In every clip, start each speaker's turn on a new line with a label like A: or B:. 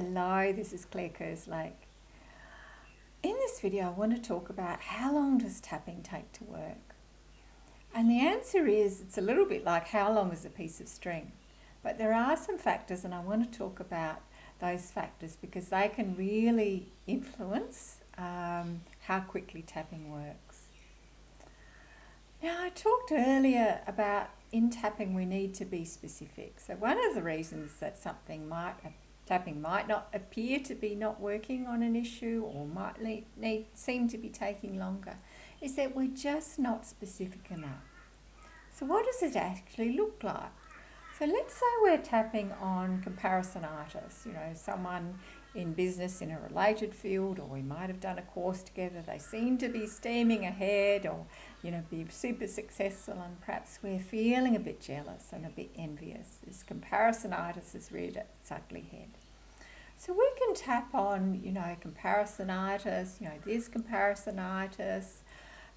A: Hello, this is Kerslake. In this video, I want to talk about how long does tapping take to work? And the answer is it's a little bit like how long is a piece of string. But there are some factors, and I want to talk about those factors because they can really influence how quickly tapping works. Now, I talked earlier about in tapping we need to be specific. So one of the reasons that tapping might not appear to be not working on an issue or might seem to be taking longer is that we're just not specific enough. So what does it actually look like? So let's say we're tapping on comparisonitis, someone in business in a related field, or we might have done a course together. They seem to be steaming ahead or, be super successful, and perhaps we're feeling a bit jealous and a bit envious. This comparisonitis has reared its ugly head. So we can tap on, comparisonitis, this comparisonitis,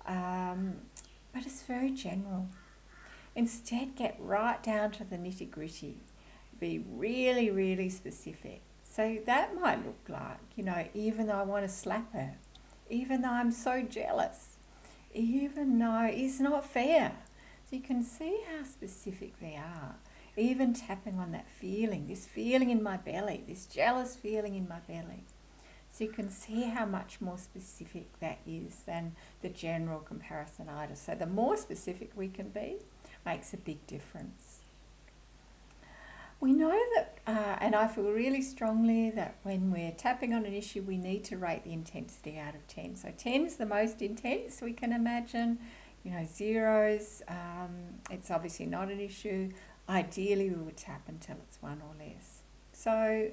A: but it's very general. Instead, get right down to the nitty-gritty. Be really, really specific. So that might look like, even though I want to slap her, even though I'm so jealous, even though it's not fair. So you can see how specific they are. Even tapping on that feeling, this feeling in my belly, this jealous feeling in my belly. So you can see how much more specific that is than the general comparisonitis. So the more specific we can be makes a big difference. We know that, and I feel really strongly that when we're tapping on an issue, we need to rate the intensity out of 10. So 10 is the most intense we can imagine. Zeros, it's obviously not an issue. Ideally, we would tap until it's 1 or less. So,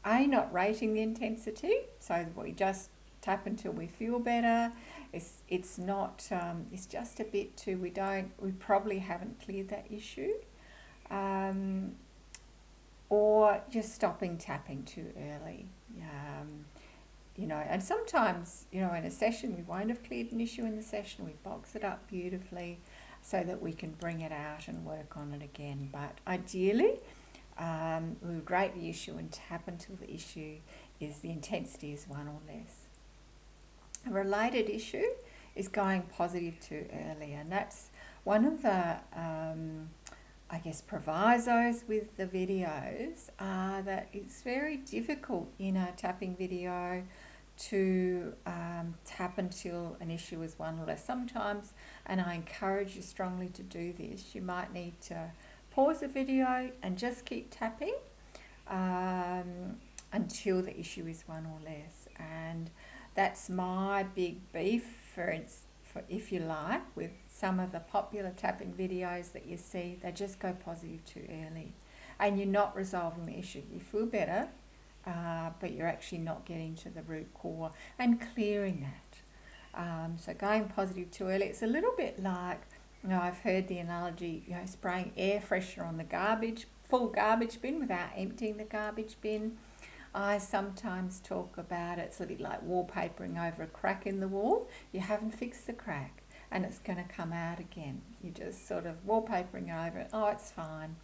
A: not rating the intensity, so we just tap until we feel better. It's not. It's just a bit too. We probably haven't cleared that issue, or just stopping tapping too early. And sometimes, in a session we won't have cleared an issue in the session. We box it up beautifully so that we can bring it out and work on it again. But ideally, we would rate the issue and tap until the intensity is 1 or less. A related issue is going positive too early, and that's one of the, provisos with the videos are that it's very difficult in a tapping video to tap until an issue is 1 or less. Sometimes, and I encourage you strongly to do this, you might need to pause the video and just keep tapping until the issue is 1 or less. And that's my big beef, for if you like, with some of the popular tapping videos that you see. They just go positive too early, and you're not resolving the issue. You feel better, but you're actually not getting to the root core and clearing that. So going positive too early, it's a little bit like, I've heard the analogy, spraying air freshener on the full garbage bin without emptying the garbage bin. I sometimes talk about it's a bit like wallpapering over a crack in the wall. You haven't fixed the crack and it's going to come out again. You're just sort of wallpapering over it. Oh, it's fine,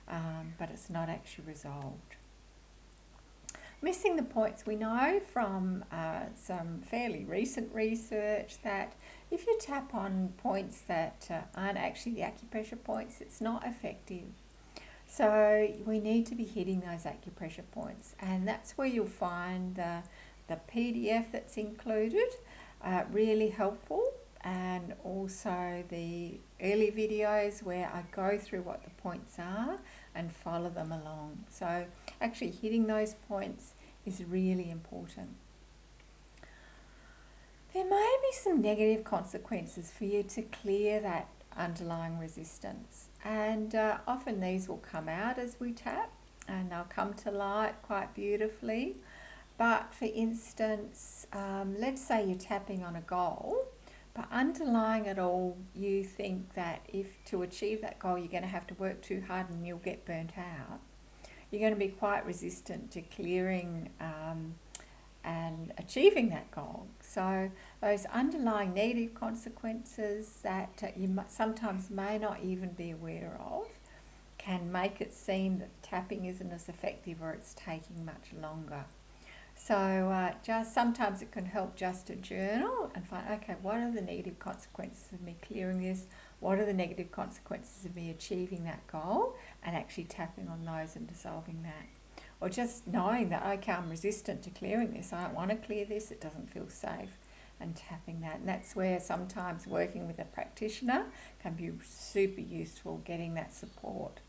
A: but it's not actually resolved. Missing the points. We know from some fairly recent research that if you tap on points that aren't actually the acupressure points, it's not effective. So we need to be hitting those acupressure points, and that's where you'll find the PDF that's included really helpful, and also the early videos where I go through what the points are and follow them along. So actually hitting those points is really important. There may be some negative consequences for you to clear that underlying resistance, and often these will come out as we tap and they'll come to light quite beautifully. But for instance, let's say you're tapping on a goal, but underlying it all you think that if to achieve that goal you're going to have to work too hard and you'll get burnt out. You're going to be quite resistant to clearing and achieving that goal. So those underlying negative consequences that you sometimes may not even be aware of can make it seem that tapping isn't as effective or it's taking much longer. So just sometimes it can help just to journal and find, okay, what are the negative consequences of me clearing this? What are the negative consequences of me achieving that goal? And actually tapping on those and dissolving that. Or just knowing that, okay, I'm resistant to clearing this. I don't want to clear this. It doesn't feel safe. And tapping that. And that's where sometimes working with a practitioner can be super useful, getting that support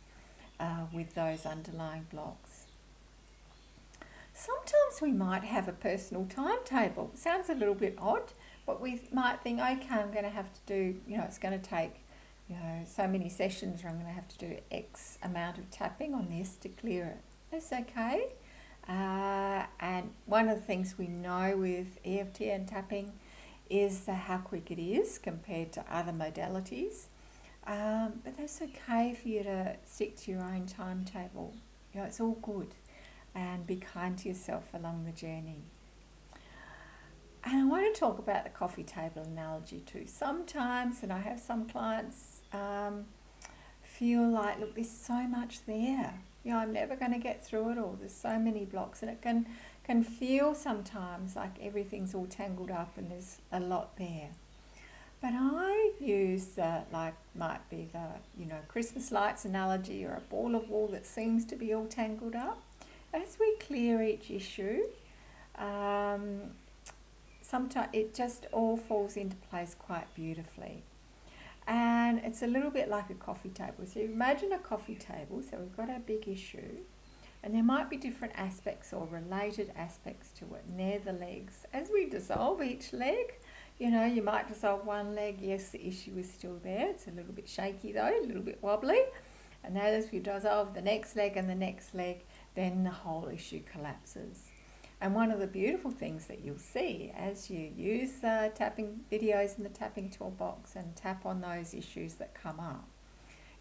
A: with those underlying blocks. Sometimes we might have a personal timetable. It sounds a little bit odd, but we might think, okay, I'm going to have to do, it's going to take, so many sessions, or I'm going to have to do X amount of tapping on this to clear it. That's okay. And one of the things we know with EFT and tapping is how quick it is compared to other modalities. But that's okay for you to stick to your own timetable. It's all good. And be kind to yourself along the journey. And I want to talk about the coffee table analogy too. Sometimes, and I have some clients feel like, look, there's so much there. I'm never going to get through it all. There's so many blocks, and it can feel sometimes like everything's all tangled up and there's a lot there. But I use might be the Christmas lights analogy, or a ball of wool that seems to be all tangled up. As we clear each issue, sometimes it just all falls into place quite beautifully. And it's a little bit like a coffee table. So imagine a coffee table. So we've got our big issue, and there might be different aspects or related aspects to it. And they're the legs. As we dissolve each leg, you might dissolve one leg. Yes, the issue is still there. It's a little bit shaky though, a little bit wobbly. And then as we dissolve the next leg and the next leg, then the whole issue collapses. And one of the beautiful things that you'll see as you use the tapping videos in the tapping toolbox and tap on those issues that come up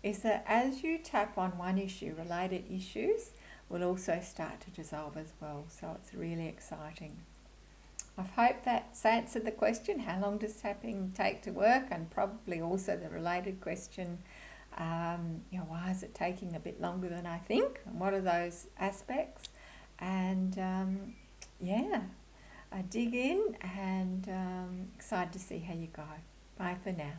A: is that as you tap on one issue, related issues will also start to dissolve as well. So it's really exciting. I hope that's answered the question, how long does tapping take to work? And probably also the related question, why is it taking a bit longer than I think? And what are those aspects? And dig in, and excited to see how you go. Bye for now.